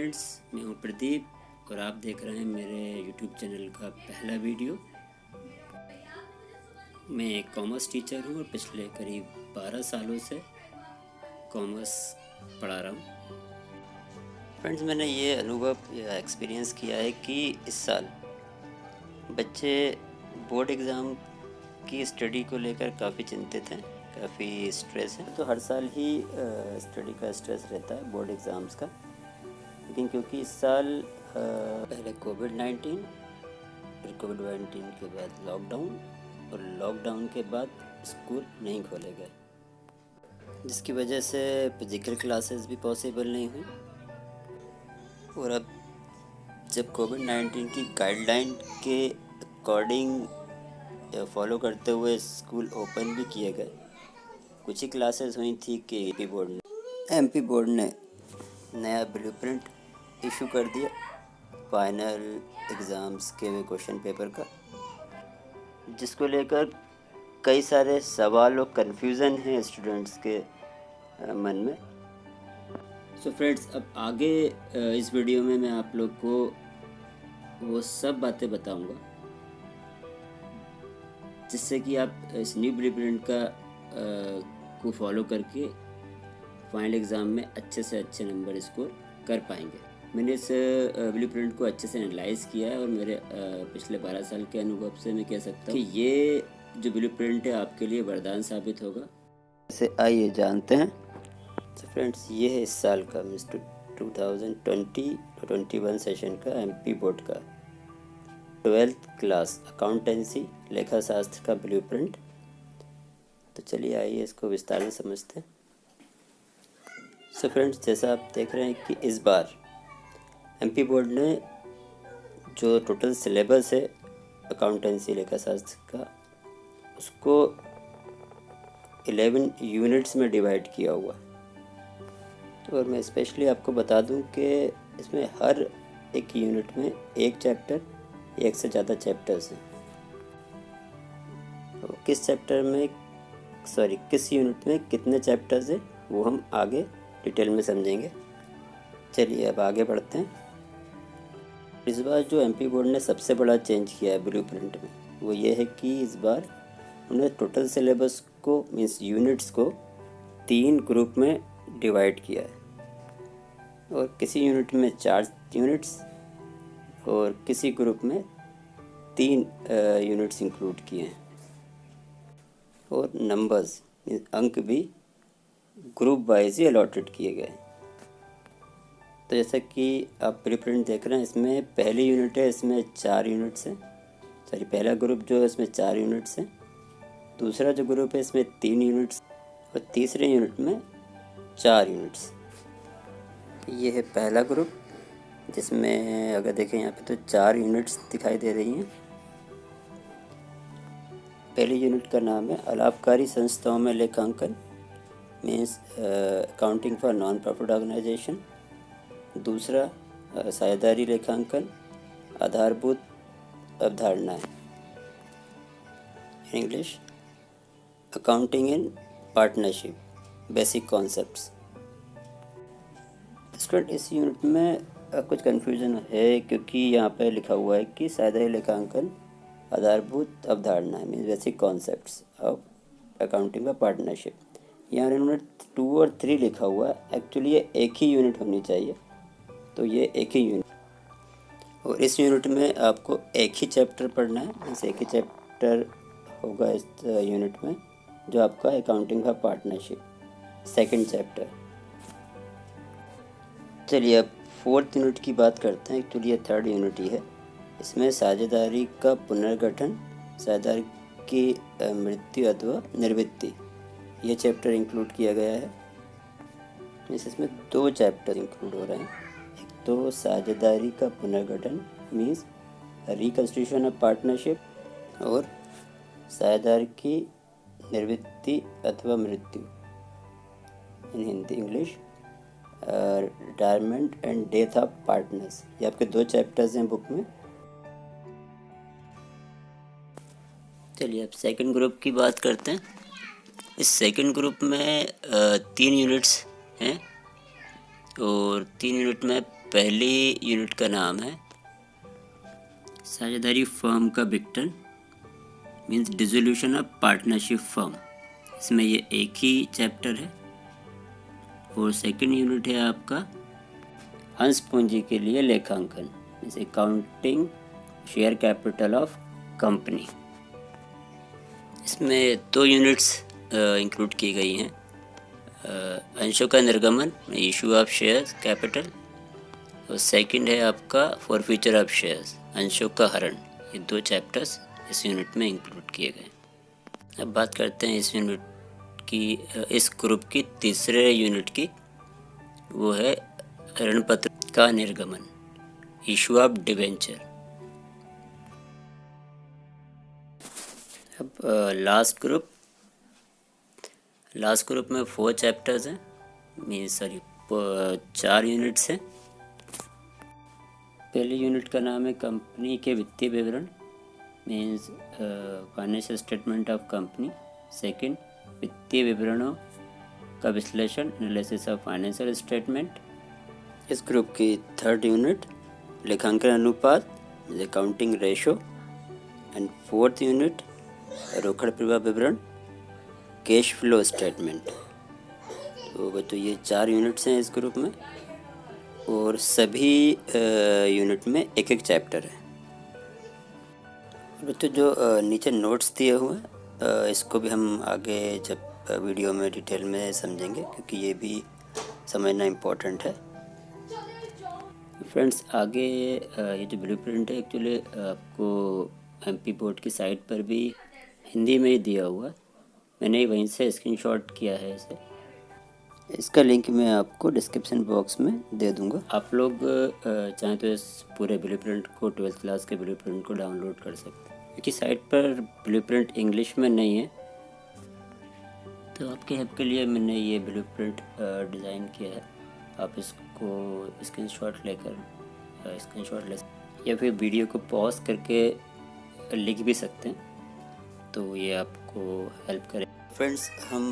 Friends, मैं हूं प्रदीप और आप देख रहे हैं मेरे यूट्यूब चैनल का पहला वीडियो। मैं एक कॉमर्स टीचर हूं और पिछले करीब 12 सालों से कॉमर्स पढ़ा रहा हूं। फ्रेंड्स, मैंने ये अनुभव या एक्सपीरियंस किया है कि इस साल बच्चे बोर्ड एग्ज़ाम की स्टडी को लेकर काफ़ी चिंतित हैं, काफ़ी स्ट्रेस है। तो हर साल ही स्टडी का स्ट्रेस रहता है बोर्ड एग्ज़ाम्स का, लेकिन क्योंकि इस साल पहले कोविड-19, फिर कोविड-19 के बाद लॉकडाउन और लॉकडाउन के बाद स्कूल नहीं खोले गए, जिसकी वजह से फिज़िकल क्लासेस भी पॉसिबल नहीं हुई। और अब जब कोविड-19 की गाइडलाइन के अकॉर्डिंग फॉलो करते हुए स्कूल ओपन भी किए गए, कुछ ही क्लासेस हुई थी कि एमपी बोर्ड ने नया ब्लूप्रिंट इशू कर दिया फाइनल एग्ज़ाम्स के क्वेश्चन पेपर का, जिसको लेकर कई सारे सवाल और कन्फ्यूज़न है स्टूडेंट्स के मन में। सो फ्रेंड्स, अब आगे इस वीडियो में मैं आप लोग को वो सब बातें बताऊंगा जिससे कि आप इस न्यू ब्लूप्रिंट का को फॉलो करके फाइनल एग्ज़ाम में अच्छे से अच्छे नंबर स्कोर कर पाएंगे। मैंने इस ब्लूप्रिंट को अच्छे से एनालाइज किया है और मेरे पिछले 12 साल के अनुभव से मैं कह सकता हूँ कि ये जो ब्लूप्रिंट है आपके लिए वरदान साबित होगा। इसे आइए जानते हैं। तो फ्रेंड्स, ये है इस साल का 2020-21 सेशन का एमपी बोर्ड का 12th क्लास अकाउंटेंसी लेखा शास्त्र का ब्लूप्रिंट। तो चलिए आइए इसको विस्तार से समझते हैं। सो फ्रेंड्स, जैसा आप देख रहे हैं कि इस बार एमपी बोर्ड ने जो टोटल सिलेबस है अकाउंटेंसी लेखा शास्त्र का, उसको 11 यूनिट्स में डिवाइड किया हुआ। तो और मैं स्पेशली आपको बता दूं कि इसमें हर एक यूनिट में एक चैप्टर, एक से ज़्यादा चैप्टर्स हैं। तो किस यूनिट में कितने चैप्टर्स हैं वो हम आगे डिटेल में समझेंगे। चलिए अब आगे बढ़ते हैं। इस बार जो एमपी बोर्ड ने सबसे बड़ा चेंज किया है ब्लूप्रिंट में, वो ये है कि इस बार उन्होंने टोटल सिलेबस को मीन्स यूनिट्स को 3 ग्रुप में डिवाइड किया है, और किसी यूनिट में 4 यूनिट्स और किसी ग्रुप में 3 यूनिट्स इंक्लूड किए हैं। और नंबर्स अंक भी ग्रुप वाइज ही अलॉटेड किए गए। तो जैसा कि आप ब्लूप्रिंट देख रहे हैं, इसमें पहली यूनिट है, इसमें 4 यूनिट्स हैं। पहला ग्रुप जो है इसमें 4 यूनिट्स हैं, दूसरा जो ग्रुप है इसमें 3 यूनिट्स और तीसरे यूनिट में 4 यूनिट्स। ये है पहला ग्रुप, जिसमें अगर देखें यहाँ पे तो 4 यूनिट्स दिखाई दे रही हैं। पहली यूनिट का नाम है अलाभकारी संस्थाओं में लेखांकन, means accounting for non profit organisation. दूसरा साझेदारी लेखांकन, आधारभूत अवधारणाएं, English accounting in partnership, basic concepts. Student, इस यूनिट में कुछ कन्फ्यूजन है, क्योंकि यहाँ पे लिखा हुआ है कि साझेदारी लेखांकन, आधारभूत अवधारणाएं means basic concepts of accounting for partnership. यहाँ इन्होंने 2 और 3 लिखा हुआ है। एक्चुअली ये एक ही यूनिट होनी चाहिए, तो ये एक ही यूनिट। और इस यूनिट में आपको एक ही चैप्टर पढ़ना है, मीन्स एक ही चैप्टर होगा इस यूनिट में, जो आपका accounting for partnership second chapter. चलिए अब 4th यूनिट की बात करते हैं। एक्चुअली ये 3rd यूनिट ही है। इसमें साझेदारी का पुनर्गठन, साझेदारी की मृत्यु अथवा निवृत्ति, ये चैप्टर इंक्लूड किया गया है। इसमें 2 चैप्टर इंक्लूड हो रहे हैं। एक तो साझेदारी का पुनर्गठन मीन्स रिकंस्टिट्यूशन ऑफ पार्टनरशिप, और साझेदारी की निवृत्ति अथवा मृत्यु in Hindi English retirement and death of partners. ये आपके 2 चैप्टर्स हैं बुक में। चलिए अब सेकंड ग्रुप की बात करते हैं। इस सेकंड ग्रुप में 3 यूनिट्स हैं और 3 यूनिट में पहली यूनिट का नाम है साझेदारी फर्म का विघटन, means dissolution of partnership firm. इसमें ये एक ही चैप्टर है। और सेकंड यूनिट है आपका अंश पूंजी के लिए लेखांकन, means accounting share capital of company. इसमें 2 यूनिट्स इंक्लूड की गई हैं। अंशों का निर्गमन, इशू ऑफ शेयर्स कैपिटल, और सेकंड है आपका फॉरफीचर ऑफ शेयर्स, अंशों का हरण। ये 2 चैप्टर्स इस यूनिट में इंक्लूड किए गए। अब बात करते हैं इस यूनिट की, इस ग्रुप की तीसरे यूनिट की। वो है ऋण पत्र का निर्गमन, इशू ऑफ डिवेंचर। अब लास्ट ग्रुप में 4 चैप्टर्स हैं, मीन्स 4 यूनिट्स हैं। पहली यूनिट का नाम है कंपनी के वित्तीय विवरण, means financial statement of company. Second, वित्तीय विवरणों का विश्लेषण, एनालिसिस ऑफ फाइनेंशियल स्टेटमेंट। इस ग्रुप की थर्ड यूनिट लेखांकन अनुपात, accounting ratio. And fourth unit रोकड़ प्रवाह विवरण, कैश फ्लो स्टेटमेंट। तो बच्चों ये 4 यूनिट्स हैं इस ग्रुप में, और सभी यूनिट में एक एक चैप्टर है। बच्चों जो नीचे नोट्स दिए हुए हैं, इसको भी हम आगे जब वीडियो में डिटेल में समझेंगे, क्योंकि ये भी समझना इम्पोर्टेंट है। फ्रेंड्स आगे ये जो ब्लूप्रिंट है एक्चुअली आपको एमपी बोर्ड की साइट पर भी हिंदी में ही दिया हुआ है। मैंने वहीं से स्क्रीनशॉट किया है इसे। इसका लिंक मैं आपको डिस्क्रिप्शन बॉक्स में दे दूंगा। आप लोग चाहें तो इस पूरे ब्लूप्रिंट को, 12th क्लास के ब्लूप्रिंट को डाउनलोड कर सकते हैं, क्योंकि साइट पर ब्लूप्रिंट इंग्लिश में नहीं है। तो आपके हेल्प के लिए मैंने ये ब्लूप्रिंट डिज़ाइन किया है। आप इसको स्क्रीनशॉट ले या फिर वीडियो को पॉज करके लिख भी सकते हैं, तो ये आपको हेल्प करे। फ्रेंड्स हम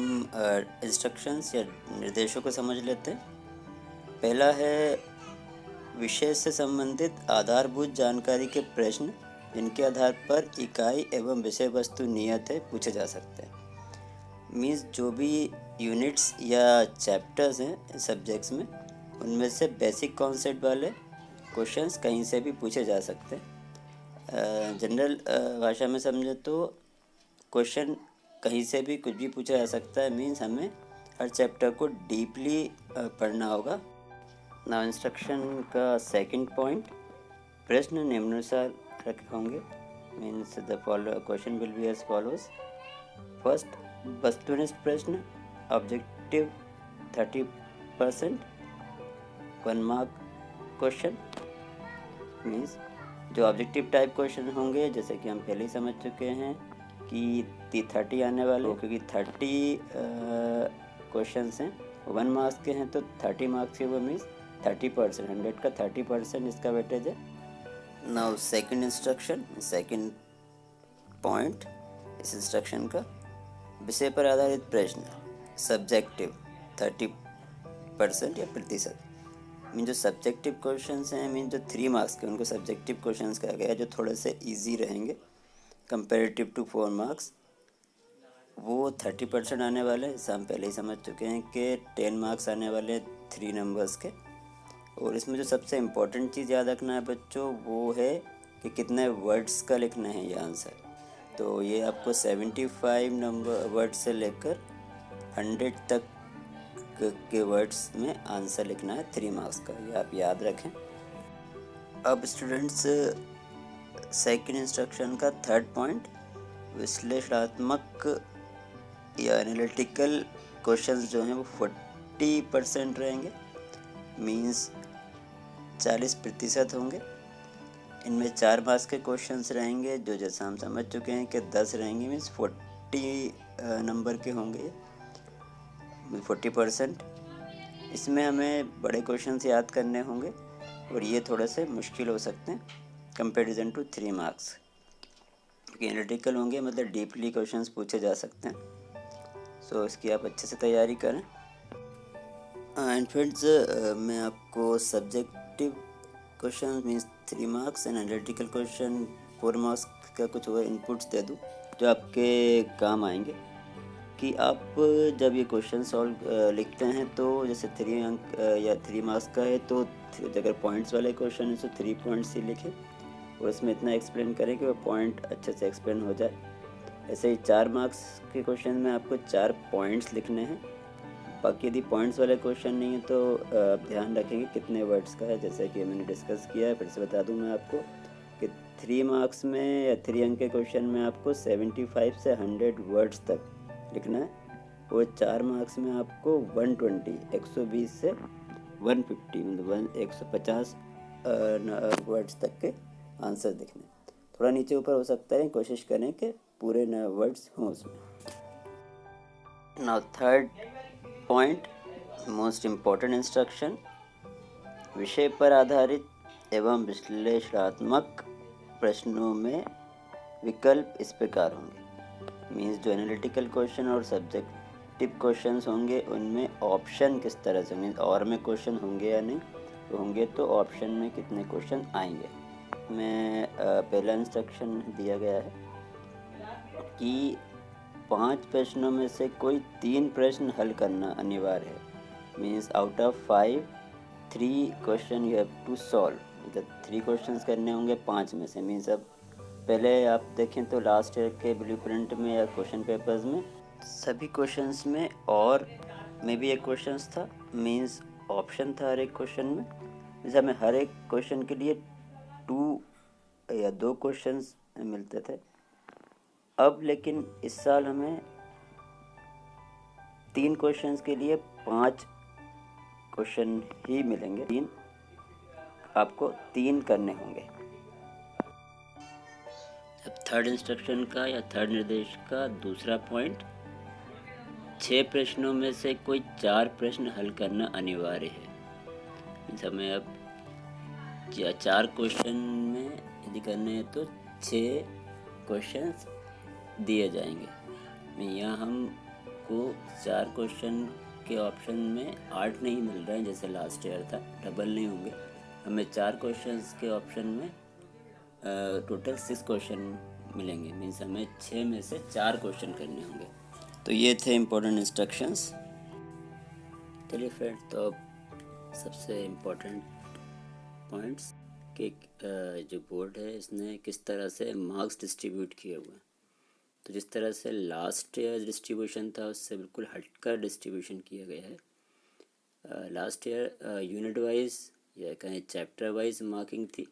इंस्ट्रक्शंस या निर्देशों को समझ लेते हैं। पहला है विषय से संबंधित आधारभूत जानकारी के प्रश्न, जिनके आधार पर इकाई एवं विषय वस्तु नियत है पूछे जा सकते हैं। मीन्स जो भी यूनिट्स या चैप्टर्स हैं सब्जेक्ट्स में, उनमें से बेसिक कॉन्सेप्ट वाले क्वेश्चंस कहीं से भी पूछे जा सकते हैं। जनरल भाषा में समझे तो क्वेश्चन कहीं से भी कुछ भी पूछा जा सकता है। मीन्स हमें हर चैप्टर को डीपली पढ़ना होगा। नाउ इंस्ट्रक्शन का सेकंड पॉइंट, प्रश्न निम्नानुसार रखे होंगे। Means the question will be as follows. First, वस्तुनिष्ठ प्रश्न, ऑब्जेक्टिव 30%, 1 मार्क क्वेश्चन। मीन्स जो ऑब्जेक्टिव टाइप क्वेश्चन होंगे, जैसे कि हम पहले ही समझ चुके हैं कि 30 आने वाले, क्योंकि 30 क्वेश्चंस हैं, 1 मार्क्स के हैं, तो 30 मार्क्स के वो मीन्स 30%, 100 का 30% इसका वेटेज है। Now second instruction, second point इस इंस्ट्रक्शन का, विषय पर आधारित प्रश्न, सब्जेक्टिव 30% या प्रतिशत। मीन जो सब्जेक्टिव क्वेश्चंस हैं, मीन जो 3 मार्क्स के, उनको सब्जेक्टिव क्वेश्चंस कहा गया है, जो थोड़े से इजी रहेंगे कंपेरेटिव टू 4 मार्क्स, वो 30% आने वाले। इसे हम पहले ही समझ चुके हैं कि 10 मार्क्स आने वाले 3 नंबर्स के। और इसमें जो सबसे इम्पोर्टेंट चीज़ याद रखना है बच्चों, वो है कि कितने वर्ड्स का लिखना है ये आंसर। तो ये आपको 75 नंबर वर्ड से लेकर 100 तक के वर्ड्स में आंसर लिखना है 3 मार्क्स का, ये आप याद रखें। अब स्टूडेंट्स सेकंड इंस्ट्रक्शन का थर्ड पॉइंट, विश्लेषणात्मक या एनालिटिकल क्वेश्चंस जो हैं वो 40% रहेंगे, मींस 40% होंगे। इनमें 4 मार्क्स के क्वेश्चंस रहेंगे, जो जैसा हम समझ चुके हैं कि 10 रहेंगे, मीन्स 40 नंबर के होंगे 40%। इसमें हमें बड़े क्वेश्चंस याद करने होंगे, और ये थोड़े से मुश्किल हो सकते हैं कंपैरिजन टू 3 मार्क्स, क्योंकि एनालिटिकल होंगे, मतलब डीपली क्वेश्चंस पूछे जा सकते हैं। सो इसकी आप अच्छे से तैयारी करें। एंड फ्रेंड्स मैं आपको subject objective question means 3 marks and analytical question 4 marks का कुछ और इनपुट्स दे दूँ जो आपके काम आएंगे कि आप जब ये क्वेश्चन सॉल्व लिखते हैं तो जैसे 3 अंक या 3 मार्क्स का है तो अगर पॉइंट्स वाले क्वेश्चन है तो 3 पॉइंट्स ही लिखें और उसमें इतना एक्सप्लेन करें कि वो पॉइंट अच्छे से एक्सप्लेन हो जाए। ऐसे ही 4 मार्क्स के क्वेश्चन में आपको 4 पॉइंट्स लिखने हैं। बाकी यदि पॉइंट्स वाले क्वेश्चन नहीं है तो आप ध्यान रखेंगे कितने वर्ड्स का है, जैसे कि मैंने डिस्कस किया है। फिर से बता दूं मैं आपको कि 3 मार्क्स में या 3 अंक के क्वेश्चन में आपको 75 से 100 वर्ड्स तक लिखना है और 4 मार्क्स में आपको 120 से 150 मतलब 150 वर्ड्स तक के आंसर लिखने। थोड़ा नीचे ऊपर हो सकता है, कोशिश करें कि पूरे न वर्ड्स हों उसमें। Now third point, most important instruction, विषय पर आधारित एवं विश्लेषणात्मक प्रश्नों में विकल्प इस प्रकार होंगे। मीन्स जो एनालिटिकल क्वेश्चन और सब्जेक्टिव क्वेश्चंस होंगे उनमें ऑप्शन किस तरह से, मीन्स और में क्वेश्चन होंगे या नहीं, तो होंगे तो ऑप्शन में कितने क्वेश्चन आएंगे। में पहला इंस्ट्रक्शन दिया गया है कि 5 प्रश्नों में से कोई 3 प्रश्न हल करना अनिवार्य है। Means out of 5 3 question you have to solve, मतलब 3 क्वेश्चंस करने होंगे 5 में से। मीन्स अब पहले आप देखें तो लास्ट ईयर के ब्लूप्रिंट में या क्वेश्चन पेपर्स में सभी क्वेश्चंस में और में भी एक क्वेश्चन था, मीन्स ऑप्शन था हर एक क्वेश्चन में। जैसे हमें हर एक क्वेश्चन के लिए 2 या 2 क्वेश्चंस मिलते थे। अब लेकिन इस साल हमें 3 क्वेश्चंस के लिए 5 क्वेश्चन ही मिलेंगे। 3 आपको 3 करने होंगे। अब थर्ड इंस्ट्रक्शन का या थर्ड निर्देश का दूसरा पॉइंट, 6 प्रश्नों में से कोई 4 प्रश्न हल करना अनिवार्य है। हमें अब 4 क्वेश्चन में यदि करने हैं तो 6 क्वेश्चंस दिए जाएंगे। यहाँ हमको 4 क्वेश्चन के ऑप्शन में 8 नहीं मिल रहे हैं जैसे लास्ट ईयर था, डबल नहीं होंगे। हमें 4 क्वेश्चंस के ऑप्शन में टोटल 6 क्वेश्चन मिलेंगे। मीन्स हमें 6 में से 4 क्वेश्चन करने होंगे। तो ये थे इम्पोर्टेंट इंस्ट्रक्शंस। चलिए फ्रेंड्स, तो अब सबसे इम्पोर्टेंट पॉइंट्स के जो बोर्ड है इसने किस तरह से मार्क्स डिस्ट्रीब्यूट किए हुए हैं। तो जिस तरह से लास्ट ईयर डिस्ट्रीब्यूशन था उससे बिल्कुल हटकर डिस्ट्रीब्यूशन किया गया है। लास्ट ईयर यूनिट वाइज या कहें चैप्टर वाइज मार्किंग थी।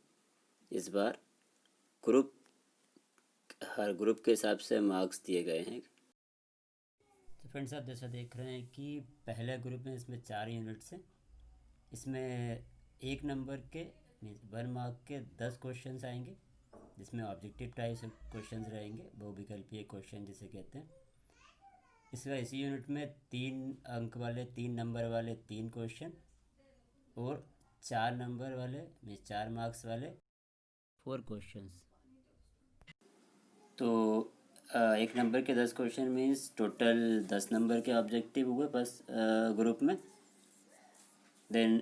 इस बार हर ग्रुप के हिसाब से मार्क्स दिए गए हैं। तो फ्रेंड्स, आप जैसा देख रहे हैं कि पहले ग्रुप में इसमें 4 यूनिट्स हैं। इसमें 1 नंबर के मीन्स 1 मार्क के 10 क्वेश्चंस आएंगे, जिसमें ऑब्जेक्टिव टाइप से क्वेश्चंस रहेंगे, बहुविकल्पीय क्वेश्चन जिसे कहते हैं। इसी यूनिट में 3 अंक वाले 3 नंबर वाले 3 क्वेश्चन और 4 नंबर वाले मीन्स 4 मार्क्स वाले 4 क्वेश्चंस। तो 1 नंबर के 10 क्वेश्चन मीन्स टोटल 10 नंबर के ऑब्जेक्टिव हुए बस ग्रुप में। देन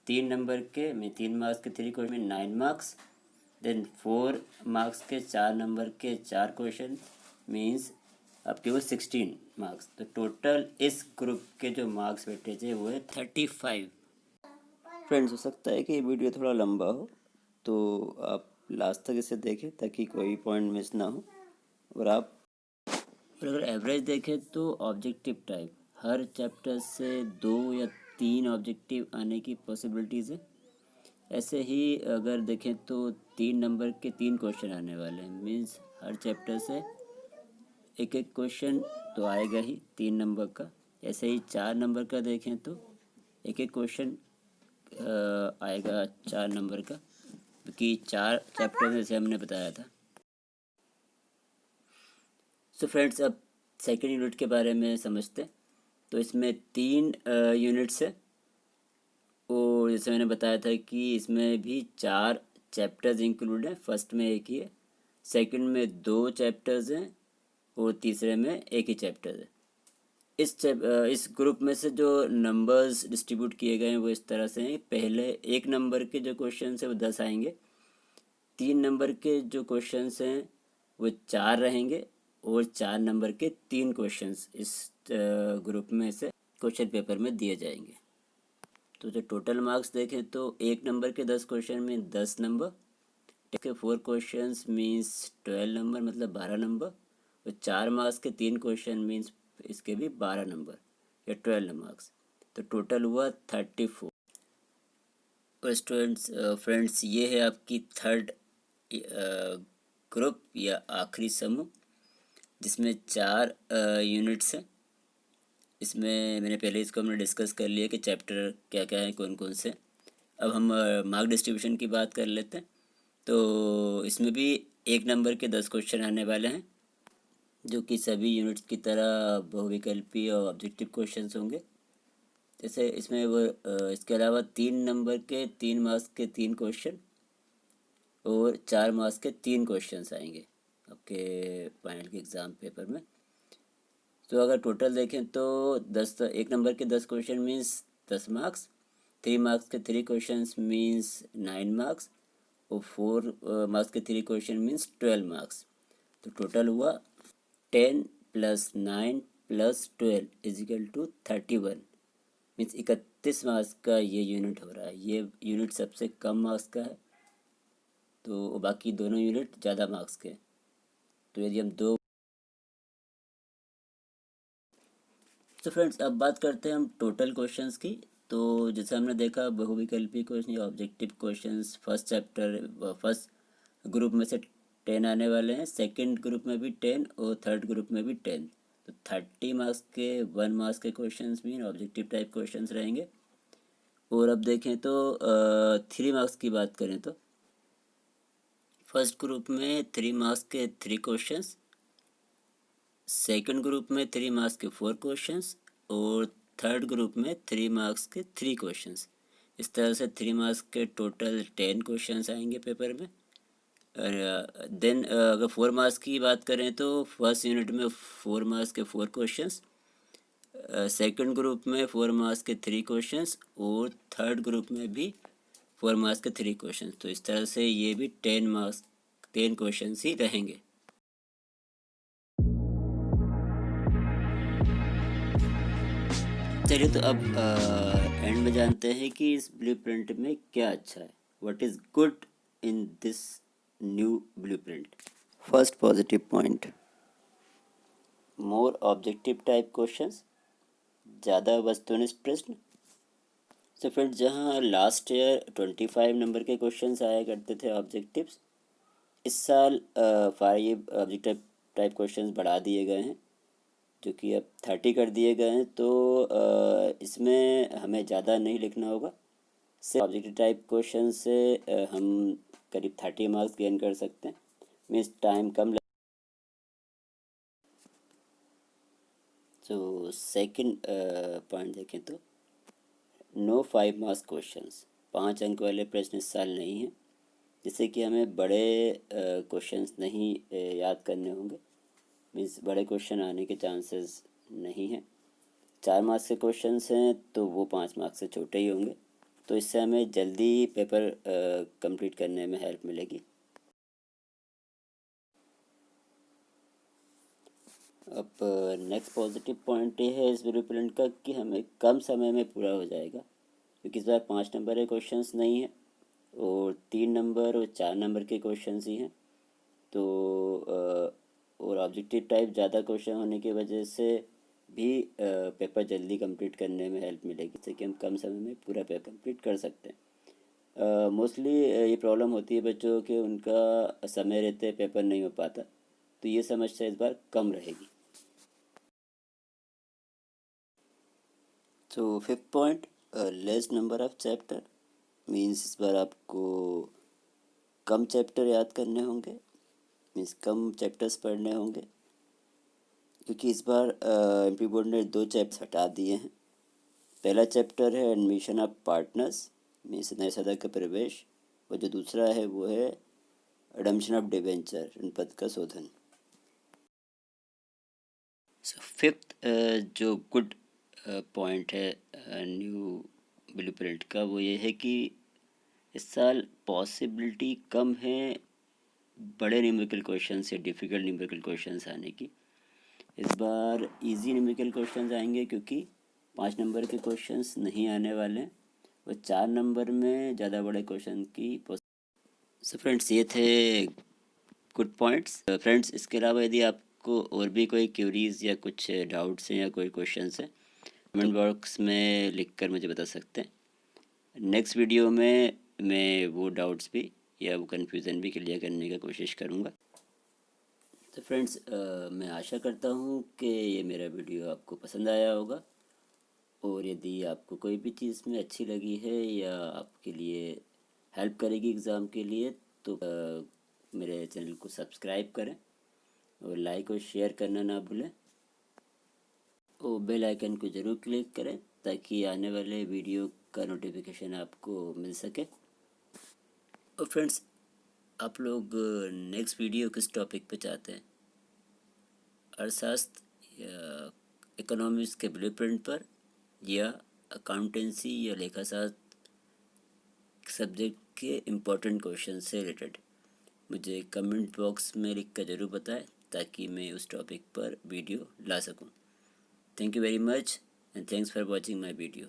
3 नंबर के 3 मार्क्स के 3 क्वेश्चन में 9 मार्क्स। देन 4 मार्क्स के 4 नंबर के 4 क्वेश्चन मीन्स आपके वो 16 मार्क्स। तो टोटल इस ग्रुप के जो मार्क्स वेटेज है वो है 35। फ्रेंड्स, हो सकता है कि ये वीडियो थोड़ा लंबा हो तो आप लास्ट तक इसे देखें ताकि कोई पॉइंट मिस ना हो। और अगर एवरेज देखें तो ऑब्जेक्टिव टाइप हर चैप्टर से 2 या 3 ऑब्जेक्टिव आने की पॉसिबिलिटीज़ है। ऐसे ही अगर देखें तो 3 नंबर के 3 क्वेश्चन आने वाले हैं। मीन्स हर चैप्टर से एक क्वेश्चन तो आएगा ही 3 नंबर का। ऐसे ही 4 नंबर का देखें तो एक क्वेश्चन आएगा 4 नंबर का, क्योंकि 4 चैप्टर जैसे हमने बताया था। सो फ्रेंड्स, अब सेकेंड यूनिट के बारे में समझते। तो इसमें 3 यूनिट्स है और जैसे मैंने बताया था कि इसमें भी 4 चैप्टर्स इंक्लूड हैं। फर्स्ट में एक ही है, सेकंड में 2 चैप्टर्स हैं और तीसरे में एक ही चैप्टर है। इस ग्रुप में से जो नंबर्स डिस्ट्रीब्यूट किए गए हैं वो इस तरह से हैं। पहले 1 नंबर के जो क्वेश्चन हैं वो 10 आएंगे, 3 नंबर के जो क्वेश्चंस हैं वो 4 रहेंगे, और 4 नंबर के 3 क्वेश्चंस इस ग्रुप में से क्वेश्चन पेपर में दिए जाएंगे। तो जो टोटल मार्क्स देखें तो 1 नंबर के 10 क्वेश्चन में 10 नंबर, इसके 4 क्वेश्चंस मीन्स 12 नंबर, मतलब 12 नंबर, और 4 मार्क्स के 3 क्वेश्चन मीन्स इसके भी 12 नंबर या 12 मार्क्स। तो टोटल हुआ 34। और स्टूडेंट्स फ्रेंड्स, ये है आपकी थर्ड ग्रुप या आखिरी समूह, जिसमें 4 यूनिट्स हैं। इसमें मैंने पहले इसको हमने डिस्कस कर लिया कि चैप्टर क्या क्या है, कौन कौन से। अब हम मार्क डिस्ट्रीब्यूशन की बात कर लेते हैं। तो इसमें भी 1 नंबर के 10 क्वेश्चन आने वाले हैं, जो कि सभी यूनिट्स की तरह बहुविकल्पी और ऑब्जेक्टिव क्वेश्चंस होंगे। जैसे इसमें वो इसके अलावा 3 नंबर के 3 मार्क्स के 3 क्वेश्चन और 4 मार्क्स के 3 क्वेश्चंस आएंगे आपके फाइनल के एग्ज़ाम पेपर में। तो अगर टोटल देखें तो 1 नंबर के 10 क्वेश्चन मीन्स 10 मार्क्स, 3 मार्क्स के 3 क्वेश्चंस मीन्स 9 मार्क्स, और 4 मार्क्स के 3 क्वेश्चन मीन्स 12 मार्क्स। तो टोटल हुआ 10 + 9 + 12 = 31, मीन्स 31 मार्क्स का ये यूनिट हो रहा है। ये यूनिट सबसे कम मार्क्स का है, तो बाकी दोनों यूनिट ज़्यादा मार्क्स के। तो यदि हम दो तो फ्रेंड्स, अब बात करते हैं हम टोटल क्वेश्चंस की। तो जैसे हमने देखा, बहुविकल्पी क्वेश्चन या ऑब्जेक्टिव क्वेश्चंस फर्स्ट ग्रुप में से 10 आने वाले हैं, सेकंड ग्रुप में भी 10 और थर्ड ग्रुप में भी 10। तो 30 मार्क्स के 1 मार्क्स के क्वेश्चंस भी ऑब्जेक्टिव टाइप क्वेश्चंस रहेंगे। और अब देखें तो 3 मार्क्स की बात करें तो फर्स्ट ग्रुप में 3 मार्क्स के 3 क्वेश्चंस, सेकंड ग्रुप में 3 मार्क्स के 4 क्वेश्चंस, और थर्ड ग्रुप में 3 मार्क्स के 3 क्वेश्चंस। इस तरह से 3 मार्क्स के टोटल 10 क्वेश्चंस आएंगे पेपर में। और देन अगर 4 मार्क्स की बात करें तो फर्स्ट यूनिट में 4 मार्क्स के 4 क्वेश्चंस, सेकंड ग्रुप में 4 मार्क्स के 3 क्वेश्चंस, और थर्ड ग्रुप में भी 4 मार्क्स के 3 क्वेश्चंस। तो इस तरह से ये भी 10 क्वेश्चंस ही रहेंगे। चलिए, तो अब एंड में जानते हैं कि इस ब्लूप्रिंट में क्या अच्छा है। What is good in this new blueprint? First positive point, more objective type questions, ज़्यादा वस्तुनिष्ठ प्रश्न। तो फ्रेंड्स, जहाँ लास्ट ईयर 25 नंबर के क्वेश्चंस आया करते थे ऑब्जेक्टिव्स, इस साल 5 ऑब्जेक्टिव टाइप क्वेश्चंस बढ़ा दिए गए हैं, जो कि अब 30 कर दिए गए हैं। तो इसमें हमें ज़्यादा नहीं लिखना होगा। सिर्फ ऑब्जेक्टिव टाइप क्वेश्चन से हम करीब 30 मार्क्स गेन कर सकते हैं, मीन्स टाइम कम। तो सेकंड पॉइंट देखें तो नो 5 मार्क्स क्वेश्चंस, 5 अंक वाले प्रश्न इस साल नहीं हैं, जिससे कि हमें बड़े क्वेश्चंस नहीं याद करने होंगे, मीन्स बड़े क्वेश्चन आने के चांसेस नहीं हैं। 4 मार्क्स के क्वेश्चंस हैं तो वो 5 मार्क्स से छोटे ही होंगे, तो इससे हमें जल्दी पेपर कंप्लीट करने में हेल्प मिलेगी। अब नेक्स्ट पॉजिटिव पॉइंट ये है इस ब्लूप्रिंट का कि हमें कम समय में पूरा हो जाएगा, क्योंकि इस बार 5 नंबर के क्वेश्चंस नहीं हैं और 3 नंबर और 4 नंबर के क्वेश्चंस ही हैं। तो और ऑब्जेक्टिव टाइप ज़्यादा क्वेश्चन होने की वजह से भी पेपर जल्दी कंप्लीट करने में हेल्प मिलेगी, जिससे कि हम कम समय में पूरा पेपर कंप्लीट कर सकते हैं। मोस्टली ये प्रॉब्लम होती है बच्चों के, उनका समय रहते पेपर नहीं हो पाता, तो ये समस्या इस बार कम रहेगी। तो 5th point, less number of chapter, means इस बार आपको कम चैप्टर याद करने होंगे, मीन्स कम चैप्टर्स पढ़ने होंगे, क्योंकि इस बार एमपी बोर्ड ने 2 चैप्टर हटा दिए हैं। पहला चैप्टर है एडमिशन ऑफ पार्टनर्स, मीन्स नए सदस्य का प्रवेश, और जो दूसरा है वो है एडमिशन ऑफ डिवेंचर, ऋणपत्र का शोधन। फिफ्थ जो गुड पॉइंट है न्यू ब्लूप्रिंट का, वो ये है कि इस साल पॉसिबिलिटी कम है बड़े न्यूमेरिकल क्वेश्चन से डिफ़िकल्ट न्यूमेरिकल क्वेश्चंस आने की। इस बार इजी न्यूमेरिकल क्वेश्चंस आएंगे क्योंकि 5 नंबर के क्वेश्चंस नहीं आने वाले हैं, वो 4 नंबर में ज़्यादा बड़े क्वेश्चन की। सो फ्रेंड्स, ये थे गुड पॉइंट्स। फ्रेंड्स, इसके अलावा यदि आपको और भी कोई क्यूरीज या कुछ डाउट्स हैं या कोई क्वेश्चंस हैं, कमेंट बॉक्स में लिखकर मुझे बता सकते हैं। नेक्स्ट वीडियो में मैं वो डाउट्स भी या वो कन्फ्यूज़न भी क्लियर करने का कोशिश करूँगा। तो फ्रेंड्स, मैं आशा करता हूँ कि ये मेरा वीडियो आपको पसंद आया होगा, और यदि आपको कोई भी चीज़ में अच्छी लगी है या आपके लिए हेल्प करेगी एग्ज़ाम के लिए, तो मेरे चैनल को सब्सक्राइब करें और लाइक और शेयर करना ना भूलें, और बेल आइकन को ज़रूर क्लिक करें ताकि आने वाले वीडियो का नोटिफिकेशन आपको मिल सके। और फ्रेंड्स, आप लोग नेक्स्ट वीडियो किस टॉपिक पे चाहते हैं? अर्थशास्त्र या इकोनॉमिक्स के ब्लूप्रिंट पर, या अकाउंटेंसी या लेखाशास्त्र सब्जेक्ट के इम्पोर्टेंट क्वेश्चन से रिलेटेड? मुझे कमेंट बॉक्स में लिख कर ज़रूर बताएं ताकि मैं उस टॉपिक पर वीडियो ला सकूं। Thank you very much and thanks for watching my video.